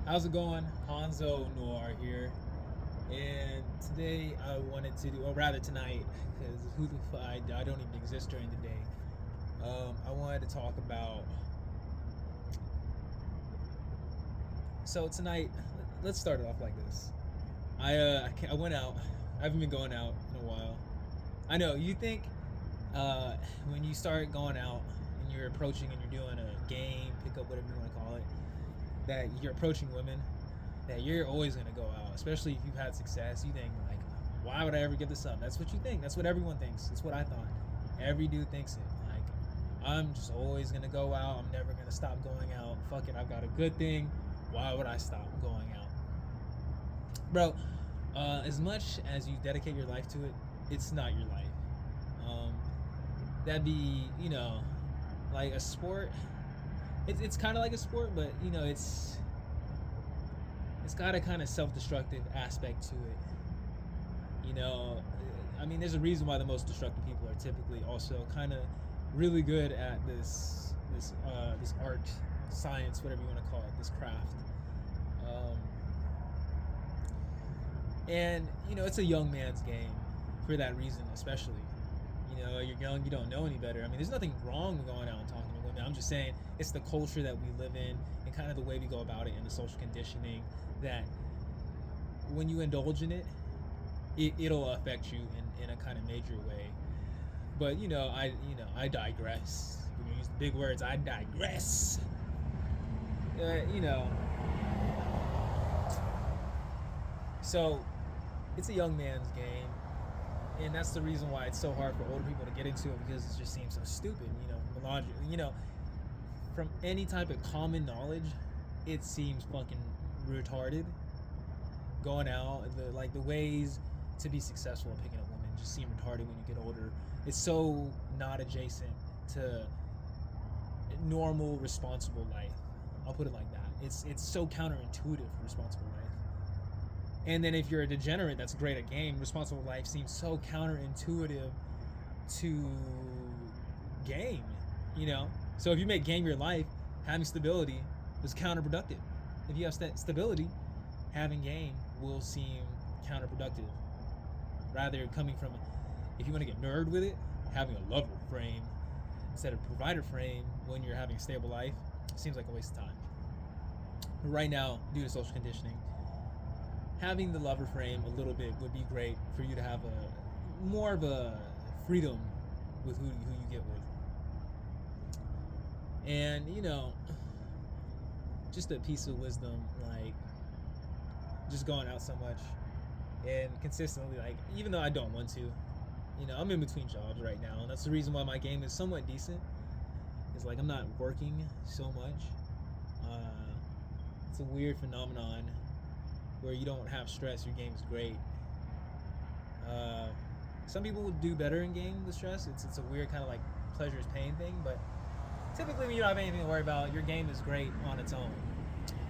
How's it going? Hanzo Noir here. And today I wanted to do, or rather tonight, because who the fuck, I don't even exist during the day. I wanted to talk about. So tonight, let's start it off like this. I went out. I haven't been going out in a while. I know you think when you start going out and you're approaching and you're doing a game, pickup, whatever you want to call it, that you're approaching women, that you're always gonna go out, especially if you've had success. You think like, why would I ever give this up? That's what you think. That's what everyone thinks. That's what I thought. Every dude thinks it. Like, I'm just always gonna go out. I'm never gonna stop going out. Fuck it. I've got a good thing. Why would I stop going out, bro? As much as you dedicate your life to it, it's not your life. Um, that'd be, like a sport. It's kind of like a sport, but it's got a kind of self-destructive aspect to it. You know, I mean, there's a reason why the most destructive people are typically also kind of really good at this art, science, whatever you want to call it, this craft. Um, and it's a young man's game for that reason, especially. You're young, you don't know any better. I mean, there's nothing wrong with going out and talking to women. I'm just saying it's the culture that we live in and kind of the way we go about it and the social conditioning that when you indulge in it, it'll affect you in a kind of major way. But I digress. When you use the big words, I digress. Uh, you know, so it's a young man's game, and that's the reason why it's so hard for older people to get into it because it just seems so stupid. From logic, from any type of common knowledge, it seems fucking retarded. Going out, the ways to be successful at picking up women just seem retarded when you get older. It's so not adjacent to normal, responsible life. I'll put it like that. It's so counterintuitive for responsible life. And then if you're a degenerate that's great at game, responsible life seems so counterintuitive to game. So if you make game your life, having stability is counterproductive. If you have stability, having game will seem counterproductive. Rather, coming from, if you want to get nerd with it, having a lover frame instead of provider frame when you're having a stable life seems like a waste of time. But right now, due to social conditioning, having the lover frame a little bit would be great for you to have a more of a freedom with who you get with. And just a piece of wisdom, like just going out so much and consistently, like even though I don't want to, I'm in between jobs right now, and that's the reason why my game is somewhat decent. It's like I'm not working so much. uh, it's a weird phenomenon where you don't have stress, your game's great. uh, some people would do better in game with stress. It's a weird kind of like pleasure is pain thing, but typically when you don't have anything to worry about, your game is great on its own.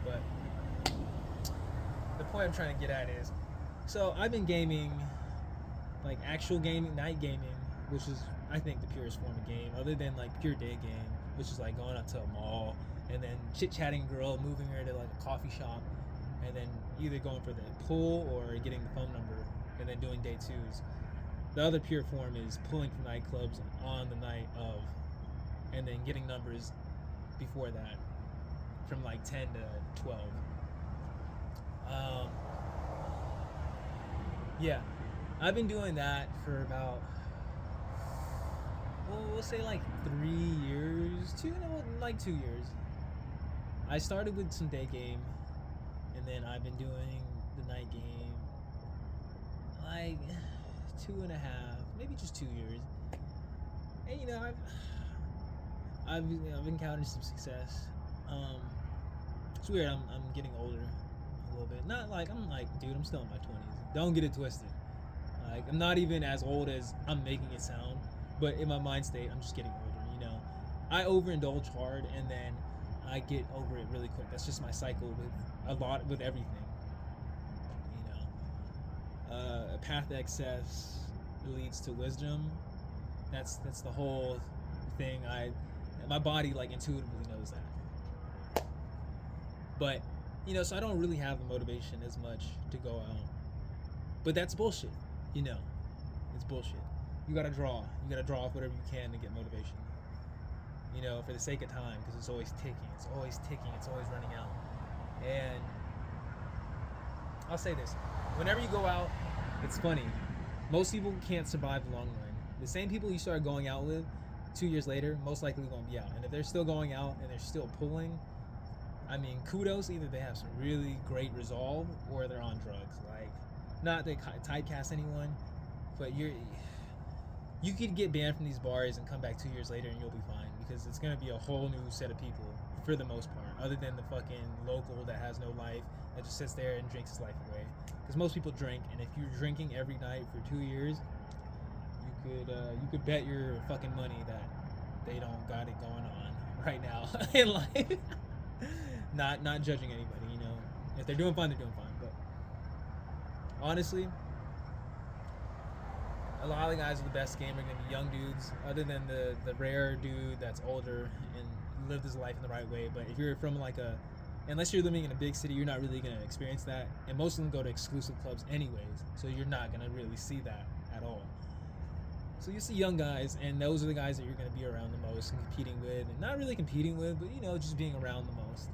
But the point I'm trying to get at is, so I've been gaming, like actual gaming, night gaming, which is I think the purest form of game, other than like pure day game, which is like going out to a mall and then chit chatting girl, moving her to like a coffee shop, and then either going for the pull or getting the phone number, and then doing day twos. The other pure form is pulling from nightclubs on the night of, and then getting numbers before that, from like 10 to 12. Um, yeah, I've been doing that for about, well, we'll say like 3 years, two, no, like 2 years. I started with some day game, and then I've been doing the night game like 2.5, maybe just 2 years. And I've encountered some success. Um, it's weird. I'm getting older a little bit. Not like I'm like, dude, I'm still in my 20s. Don't get it twisted. Like I'm not even as old as I'm making it sound, but in my mind state, I'm just getting older. I overindulge hard, and then I get over it really quick. That's just my cycle with everything. A path to excess leads to wisdom. That's the whole thing. My body like intuitively knows that. But So I don't really have the motivation as much to go out. But that's bullshit. You know, it's bullshit. You gotta draw. You gotta draw off whatever you can to get motivation. For the sake of time, because it's always ticking. It's always ticking. It's always running out. And I'll say this: whenever you go out, it's funny. Most people can't survive the long run. The same people you start going out with 2 years later, most likely won't be out. And if they're still going out and they're still pulling, I mean, kudos. Either they have some really great resolve or they're on drugs. Like, not to typecast anyone, but you could get banned from these bars and come back 2 years later and you'll be fine, because it's gonna be a whole new set of people for the most part, other than the fucking local that has no life, that just sits there and drinks his life away. Because most people drink, and if you're drinking every night for 2 years, you could bet your fucking money that they don't got it going on right now in life. Not judging anybody, If they're doing fine, they're doing fine. But honestly, a lot of the guys with the best game are gonna be young dudes, other than the rare dude that's older and lived his life in the right way. But if you're from unless you're living in a big city, you're not really gonna experience that. And most of them go to exclusive clubs anyways, so you're not gonna really see that at all. So you see young guys, and those are the guys that you're gonna be around the most and competing with, and not really competing with, but just being around the most.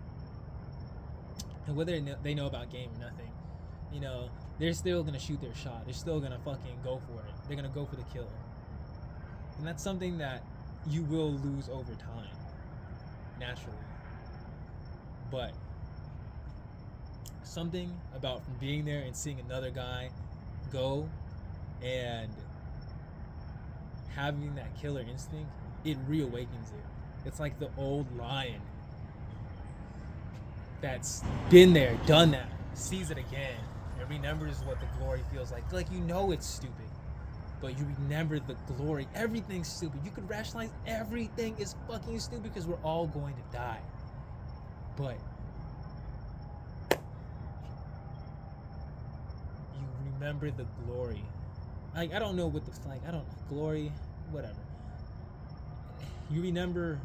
And whether they know about game or nothing, they're still gonna shoot their shot. They're still gonna fucking go for it. They're gonna go for the kill. And that's something that you will lose over time, naturally. But something about from being there and seeing another guy go and having that killer instinct, it reawakens it. It's like the old lion that's been there, done that, sees it again, and remembers what the glory feels like. Like, it's stupid, but you remember the glory. Everything's stupid. You could rationalize everything is fucking stupid because we're all going to die. But you remember the glory. Like, I don't know what I don't know, glory, whatever. You remember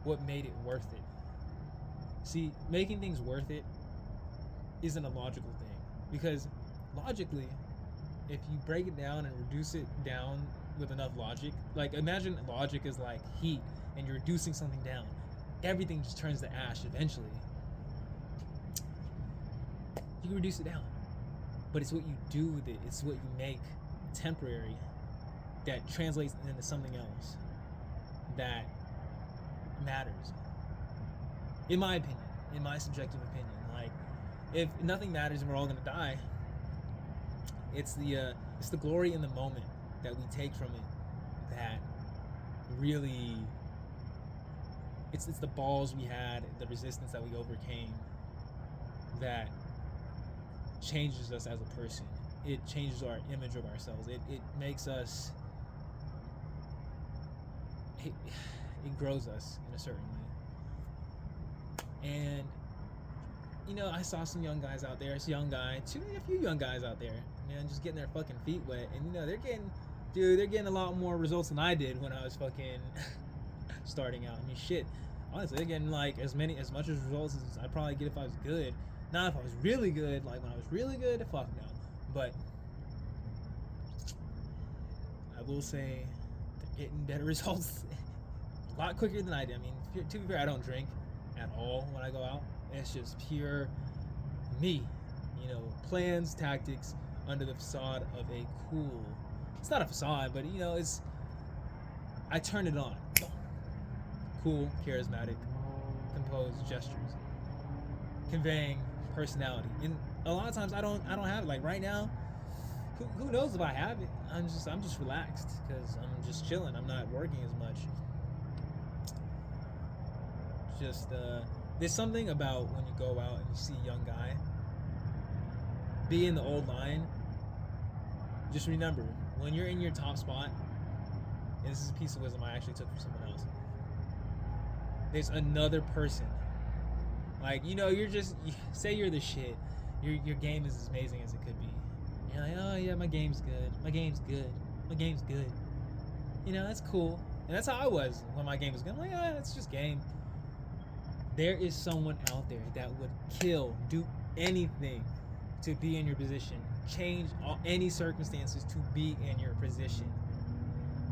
what made it worth it. See, making things worth it isn't a logical thing, because logically, if you break it down and reduce it down with enough logic, like, imagine logic is like heat and you're reducing something down, everything just turns to ash eventually. You can reduce it down, but it's what you do with it, it's what you make temporary that translates into something else that matters. In my opinion, in my subjective opinion, like, if nothing matters and we're all gonna die, it's the glory in the moment that we take from it that really, it's the balls we had, the resistance that we overcame, that changes us as a person. It changes our image of ourselves. It makes us, it grows us in a certain way. And I saw some young guys out there. It's a young guy, a few young guys out there, man, just getting their fucking feet wet. And they're getting a lot more results than I did when I was fucking starting out. I mean, shit. Honestly, they're getting like as much as results as I'd probably get if I was good. Not if I was really good. Like, when I was really good, fuck no. But I will say they're getting better results a lot quicker than I did. I mean, to be fair, I don't drink at all when I go out. It's just pure me, plans, tactics under the facade of a cool, it's not a facade, but I turn it on. Cool, charismatic, composed gestures, conveying personality. And a lot of times I don't have it. Like, right now, who knows if I have it? I'm just relaxed because I'm just chilling. I'm not working as much. Just there's something about when you go out and you see a young guy be in the old line. Just remember, when you're in your top spot, and this is a piece of wisdom I actually took from someone else, there's another person. Like, say you're the shit. Your game is as amazing as it could be. You're like, oh yeah, my game's good. That's cool. And that's how I was when my game was good. I'm like, it's just game. There is someone out there that would kill, do anything to be in your position, change any circumstances to be in your position.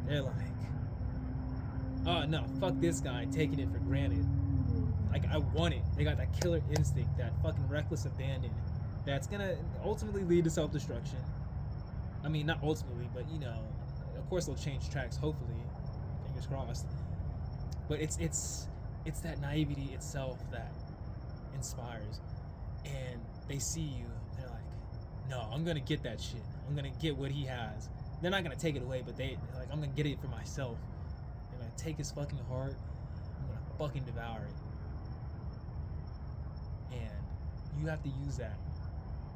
They're like, oh no, fuck this guy, taking it for granted. Like, I want it. They got that killer instinct, that fucking reckless abandon that's gonna ultimately lead to self destruction. I mean, not ultimately, but you know, of course they'll change tracks, hopefully. Fingers crossed. But it's that naivety itself that inspires. And they see you, they're like, no, I'm gonna get that shit. I'm gonna get what he has. They're not gonna take it away, but they're like, I'm gonna get it for myself. They're gonna take his fucking heart. I'm gonna fucking devour it. And you have to use that.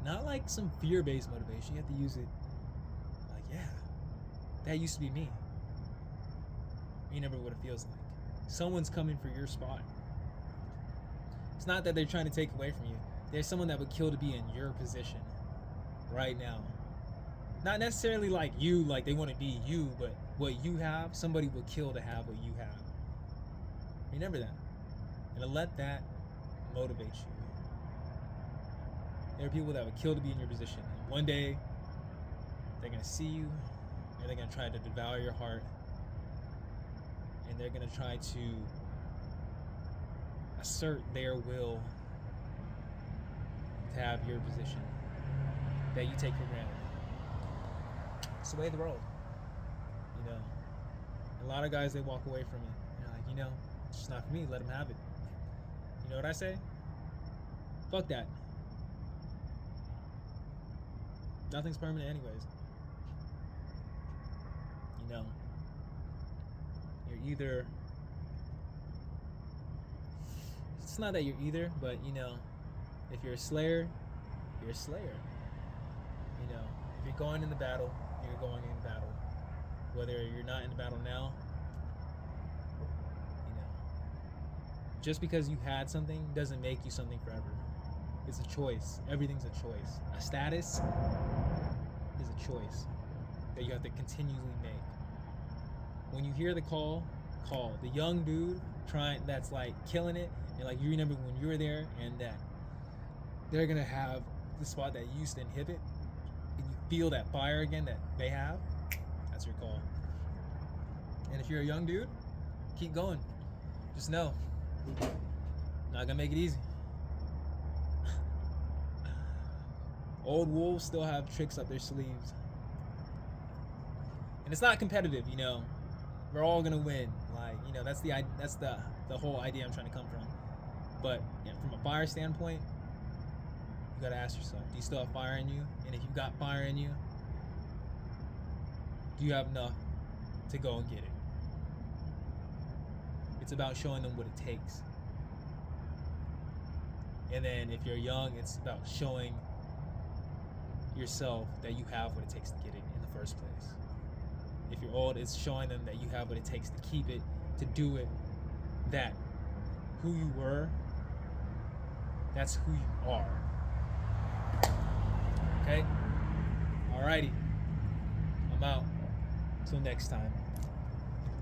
Not like some fear-based motivation. You have to use it like, yeah, that used to be me. You remember what it feels like. Someone's coming for your spot. It's not that they're trying to take away from you. There's someone that would kill to be in your position right now. Not necessarily like you, like they want to be you, but what you have, somebody would kill to have what you have. Remember that. And let that motivate you. There are people that would kill to be in your position. And one day, they're going to see you, and they're going to try to devour your heart, and they're going to try to assert their will to have your position that you take for granted. It's the way of the world. You know, a lot of guys, they walk away from it. They're like, you know, it's just not for me. Let them have it. You know what I say? Fuck that. Nothing's permanent anyways. You know, you're either, it's not that you're either, but you know, if you're a slayer, you're a slayer. You know, if you're going in the battle, you're going in the battle. Whether you're not in the battle now, you know, just because you had something doesn't make you something forever. It's a choice. Everything's a choice. A status is a choice that you have to continually make. When you hear the call. The young dude that's like killing it, and like you remember when you were there, and that they're gonna have the spot that you used to inhibit, and you feel that fire again that they have. That's your call. And if you're a young dude, keep going. Just know, not gonna make it easy. Old wolves still have tricks up their sleeves. And it's not competitive, you know. We're all gonna win. Like, you know, that's the whole idea I'm trying to come from. But yeah, from a fire standpoint, you gotta ask yourself, do you still have fire in you? And if you got fire in you, do you have enough to go and get it? It's about showing them what it takes. And then if you're young, it's about showing yourself that you have what it takes to get it in the first place. If you're old, it's showing them that you have what it takes to keep it, to do it, that who you were, that's who you are. Okay? Alrighty. I'm out. Till next time.